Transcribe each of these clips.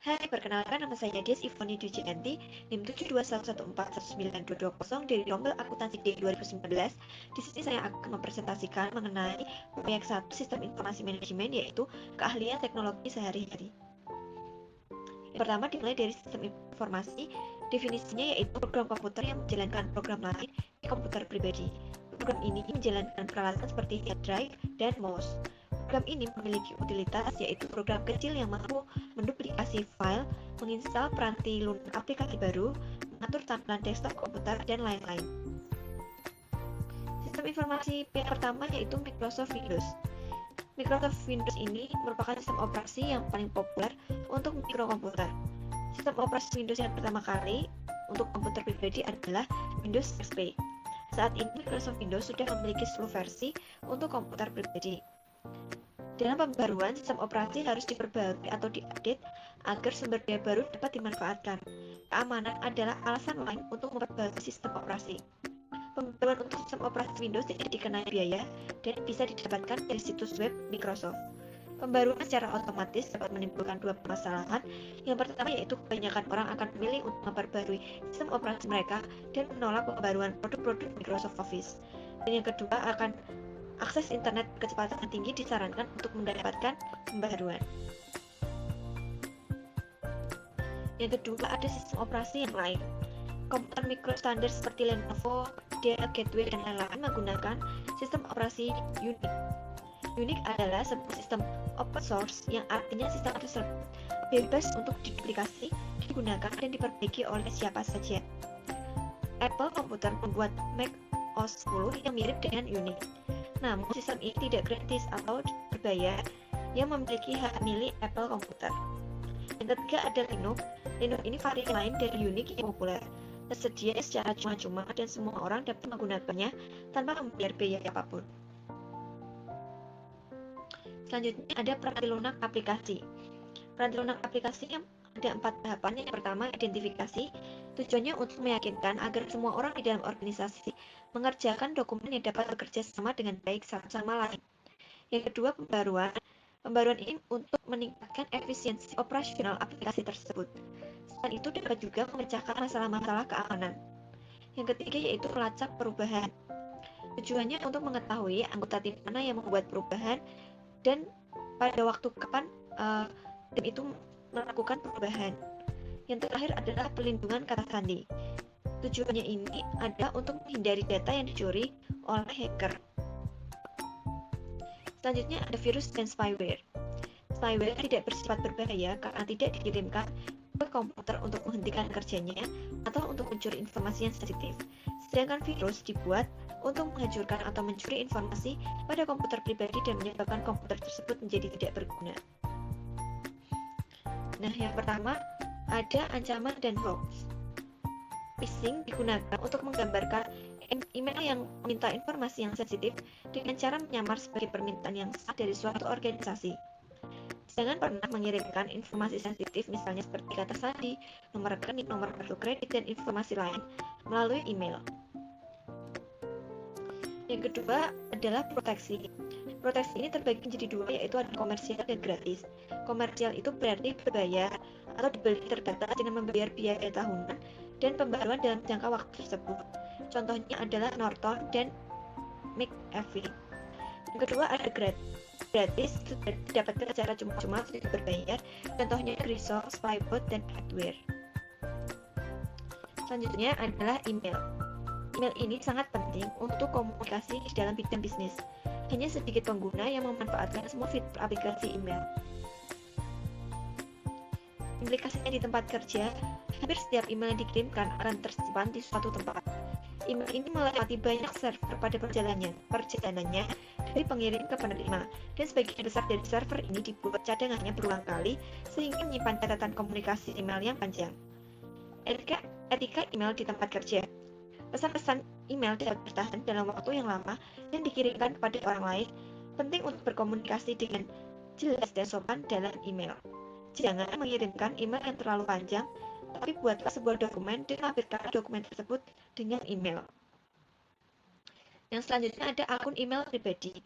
Hai, perkenalkan nama saya Des Ivoni Dujianti, NIM 7211141920 dari Rombel Akuntansi D 2019. Di sini saya akan mempresentasikan mengenai proyek 1 Sistem Informasi Manajemen, yaitu keahlian teknologi sehari-hari. Yang pertama dimulai dari sistem informasi. Definisinya yaitu program komputer yang menjalankan program lain di komputer pribadi. Program ini menjalankan peralatan seperti hard drive dan mouse. Program ini memiliki utilitas, yaitu program kecil yang mampu menduplikasi file, menginstal peranti lunak aplikasi baru, mengatur tampilan desktop komputer, dan lain-lain. Sistem informasi yang pertama yaitu Microsoft Windows. Microsoft Windows ini merupakan sistem operasi yang paling populer untuk mikrokomputer. Sistem operasi Windows yang pertama kali untuk komputer pribadi adalah Windows XP. Saat ini Microsoft Windows sudah memiliki 10 versi untuk komputer pribadi. Dalam pembaruan, sistem operasi harus diperbarui atau diupdate agar sumber daya baru dapat dimanfaatkan. Keamanan adalah alasan lain untuk memperbarui sistem operasi. Pembaruan untuk sistem operasi Windows tidak dikenai biaya dan bisa didapatkan dari situs web Microsoft. Pembaruan secara otomatis dapat menimbulkan dua permasalahan. Yang pertama yaitu kebanyakan orang akan memilih untuk memperbarui sistem operasi mereka dan menolak pembaruan produk-produk Microsoft Office. Dan yang kedua, akan akses internet kecepatan tinggi disarankan untuk mendapatkan pembaruan. Yang kedua, ada sistem operasi yang lain. Komputer mikro standar seperti Lenovo, Dell, Gateway, dan lain-lain menggunakan sistem operasi Unix. Unix adalah sebuah sistem open source yang artinya sistem tersebut bebas untuk diduplikasi, digunakan, dan diperbaiki oleh siapa saja. Apple Computer membuat Mac OS 10 yang mirip dengan Unix. Namun, sistem ini tidak gratis atau berbayar yang memiliki hak milik Apple Computer. Yang ketiga ada Linux. Linux ini varian lain dari Unix yang populer. Tersedia secara cuma-cuma dan semua orang dapat menggunakannya tanpa membayar biaya apapun. Selanjutnya ada peranti lunak aplikasi. Peranti lunak aplikasi yang ada 4 tahapan. Yang pertama, identifikasi. Tujuannya untuk meyakinkan agar semua orang di dalam organisasi mengerjakan dokumen yang dapat bekerja sama dengan baik satu sama lain. Yang kedua, pembaruan. Pembaruan ini untuk meningkatkan efisiensi operasional aplikasi tersebut. Selain itu dapat juga memecahkan masalah-masalah keamanan. Yang ketiga yaitu melacak perubahan. Tujuannya untuk mengetahui anggota tim mana yang membuat perubahan dan pada waktu kapan tim itu melakukan perubahan. Yang terakhir adalah pelindungan kata sandi. Tujuannya ini adalah untuk menghindari data yang dicuri oleh hacker. Selanjutnya ada virus dan spyware. Spyware tidak bersifat berbahaya karena tidak dikirimkan ke komputer untuk menghentikan kerjanya atau untuk mencuri informasi yang sensitif. Sedangkan virus dibuat untuk menghancurkan atau mencuri informasi pada komputer pribadi dan menyebabkan komputer tersebut menjadi tidak berguna. Nah, yang pertama ada ancaman dan hoax. Phishing digunakan untuk menggambarkan email yang meminta informasi yang sensitif dengan cara menyamar sebagai permintaan yang sah dari suatu organisasi. Jangan pernah mengirimkan informasi sensitif misalnya seperti kata sandi, nomor rekening, nomor kartu kredit, dan informasi lain melalui email. Yang kedua adalah proteksi. Proteksi ini terbagi menjadi dua, yaitu ada komersial dan gratis. Komersial itu berarti berbayar atau dibeli terbatas dengan membayar biaya tahunan dan pembaruan dalam jangka waktu tersebut. Contohnya adalah Norton dan McAfee. Yang kedua ada gratis, itu didapatkan secara cuma-cuma tidak berbayar. Contohnya Grisol, Spybot, dan Hardware. Selanjutnya adalah email. Email ini sangat penting untuk komunikasi di dalam bidang bisnis. Hanya sedikit pengguna yang memanfaatkan semua fitur aplikasi email. Implikasinya di tempat kerja, hampir setiap email yang dikirimkan akan tersimpan di suatu tempat. Email ini melewati banyak server pada perjalanannya dari pengirim ke penerima, dan sebagian besar dari server ini dibuat cadangannya berulang kali sehingga menyimpan catatan komunikasi email yang panjang. Etika email di tempat kerja. Pesan-pesan email dapat bertahan dalam waktu yang lama dan dikirimkan kepada orang lain. Penting untuk berkomunikasi dengan jelas dan sopan dalam email. Jangan mengirimkan email yang terlalu panjang, tapi buatlah sebuah dokumen dan lampirkan dokumen tersebut dengan email. Yang selanjutnya ada akun email pribadi.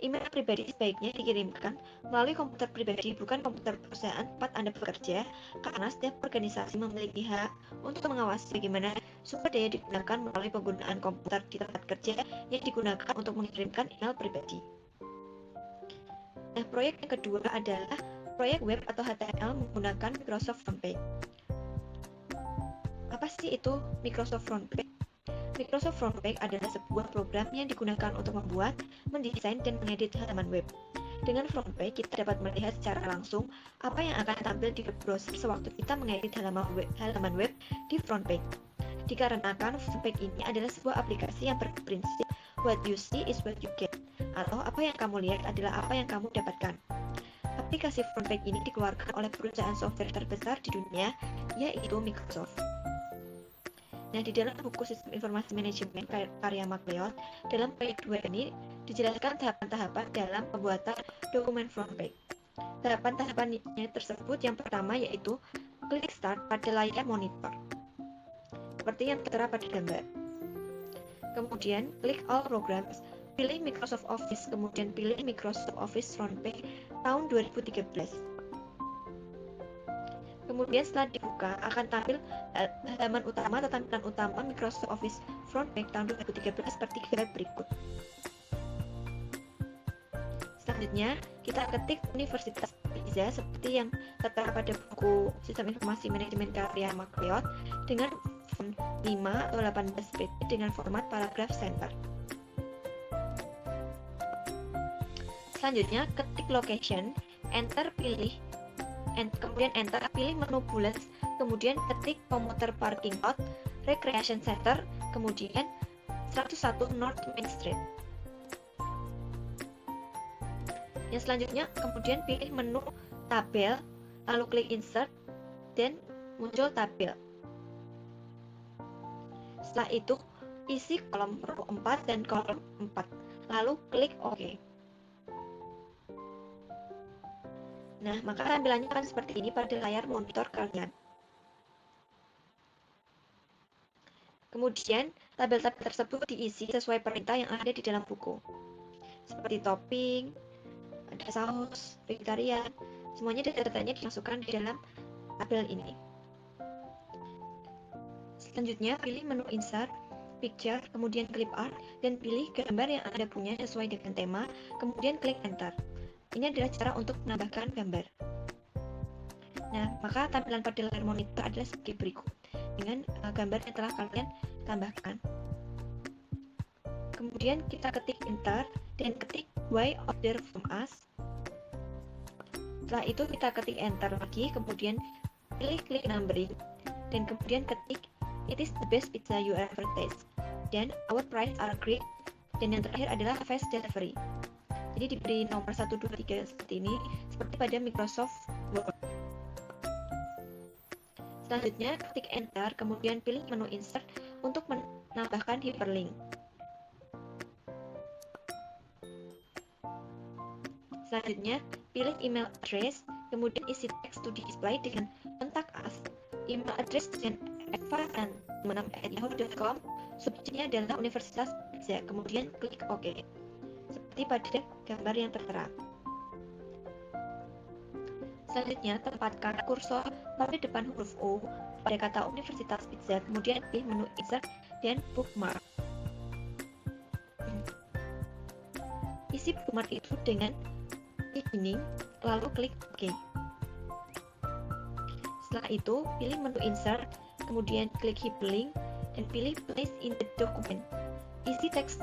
Email pribadi sebaiknya dikirimkan melalui komputer pribadi, bukan komputer perusahaan tempat Anda bekerja, karena setiap organisasi memiliki hak untuk mengawasi bagaimana sumber daya digunakan melalui penggunaan komputer di tempat kerja yang digunakan untuk mengirimkan email pribadi. Nah, proyek yang kedua adalah proyek web atau HTML menggunakan Microsoft Frontpage. Apa sih itu Microsoft Frontpage? Microsoft Frontpage adalah sebuah program yang digunakan untuk membuat, mendesain, dan mengedit halaman web. Dengan Frontpage, kita dapat melihat secara langsung apa yang akan tampil di web browser sewaktu kita mengedit halaman web di Frontpage. Dikarenakan Frontpage ini adalah sebuah aplikasi yang berprinsip what you see is what you get, atau apa yang kamu lihat adalah apa yang kamu dapatkan. Aplikasi Frontpage ini dikeluarkan oleh perusahaan software terbesar di dunia, yaitu Microsoft. Nah, di dalam buku Sistem Informasi Manajemen karya MacLeod, dalam proyek 2 ini dijelaskan tahapan-tahapan dalam pembuatan dokumen Frontpage. Tahapan-tahapannya tersebut yang pertama yaitu klik start pada layar monitor, seperti yang tertera pada gambar. Kemudian klik all programs, pilih Microsoft Office, kemudian pilih Microsoft Office Frontpage tahun 2013. Kemudian setelah dibuka akan tampil halaman utama atau tampilan utama Microsoft Office Frontpage tahun 2013 seperti gambar berikut. Selanjutnya kita ketik Universitas Pisa seperti yang tertera pada buku Sistem Informasi Manajemen karya MacLeod dengan font 5 atau 18 pt dengan format paragraph center. Selanjutnya ketik location, enter pilih, kemudian enter pilih menu bullets, kemudian ketik komuter parking lot, recreation center, kemudian 101 North Main Street. Yang selanjutnya kemudian pilih menu tabel, lalu klik insert dan muncul tabel. Setelah itu isi kolom row 4 dan kolom 4, lalu klik OK. Nah, maka tampilannya akan seperti ini pada layar monitor kalian. Kemudian, tabel-tabel tersebut diisi sesuai perintah yang ada di dalam buku. Seperti topping, ada saus, vegetarian, semuanya data-datanya dimasukkan di dalam tabel ini. Selanjutnya, pilih menu insert, picture, kemudian clip art, dan pilih gambar yang Anda punya sesuai dengan tema, kemudian klik enter. Ini adalah cara untuk menambahkan gambar. Nah, maka tampilan pada layar monitor adalah seperti berikut dengan gambar yang telah kalian tambahkan. Kemudian kita ketik enter dan ketik why order from us. Setelah itu kita ketik enter lagi, kemudian pilih klik numbering dan kemudian ketik it is the best pizza you ever taste dan our price are great, dan yang terakhir adalah fast delivery. Jadi diberi nomor 1, 2, 3 seperti ini, seperti pada Microsoft Word. Selanjutnya ketik enter, kemudian pilih menu insert untuk menambahkan hyperlink. Selanjutnya pilih email address, kemudian isi teks to display dengan kontak us. Email address dengan eva6@yahoo.com, subjeknya adalah Universitas Pisa, kemudian klik OK. Seperti pada gambar yang tertera. Selanjutnya, tempatkan kursor pada depan huruf O pada kata Universitas Pisa, kemudian pilih menu insert dan bookmark. Isi bookmark itu dengan beginning, lalu klik OK. Setelah itu, pilih menu insert, kemudian klik hyperlink, dan pilih place in the document. Isi teks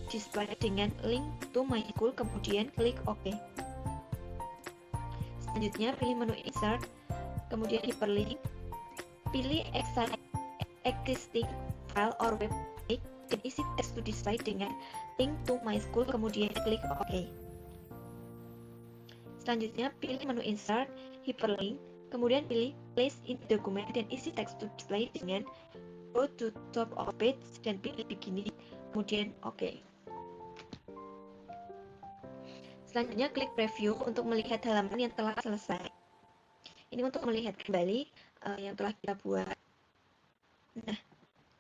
display dengan link to my school, kemudian klik OK. Selanjutnya pilih menu insert, kemudian hyperlink, pilih existing file or web page, dan isi teks to display dengan link to my school, kemudian klik OK. Selanjutnya pilih menu insert, hyperlink, kemudian pilih place in document dan isi teks to display dengan go to top of page dan pilih beginning, kemudian OK. Selanjutnya klik preview untuk melihat halaman yang telah selesai. Ini untuk melihat kembali yang telah kita buat. Nah,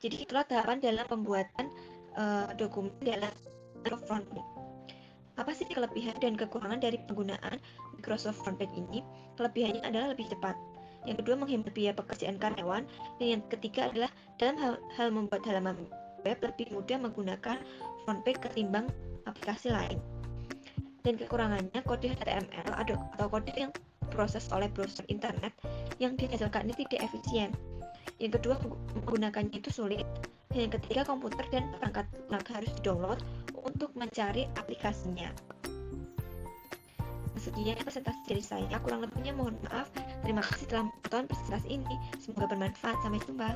jadi itulah tahapan dalam pembuatan dokumen dalam Frontpage. Apa sih kelebihan dan kekurangan dari penggunaan Microsoft Frontpage ini? Kelebihannya adalah lebih cepat. Yang kedua, menghemat biaya pekerjaan karyawan. Dan yang ketiga adalah dalam hal membuat halaman web lebih mudah menggunakan Frontpage ketimbang aplikasi lain. Dan kekurangannya, kode HTML atau kode yang diproses oleh browser internet yang dihasilkan ini tidak efisien. Yang kedua, menggunakannya itu sulit. Dan yang ketiga, komputer dan perangkat lunak harus di-download untuk mencari aplikasinya. Sekian presentasi dari saya, kurang lebihnya mohon maaf. Terima kasih telah menonton presentasi ini. Semoga bermanfaat. Sampai jumpa.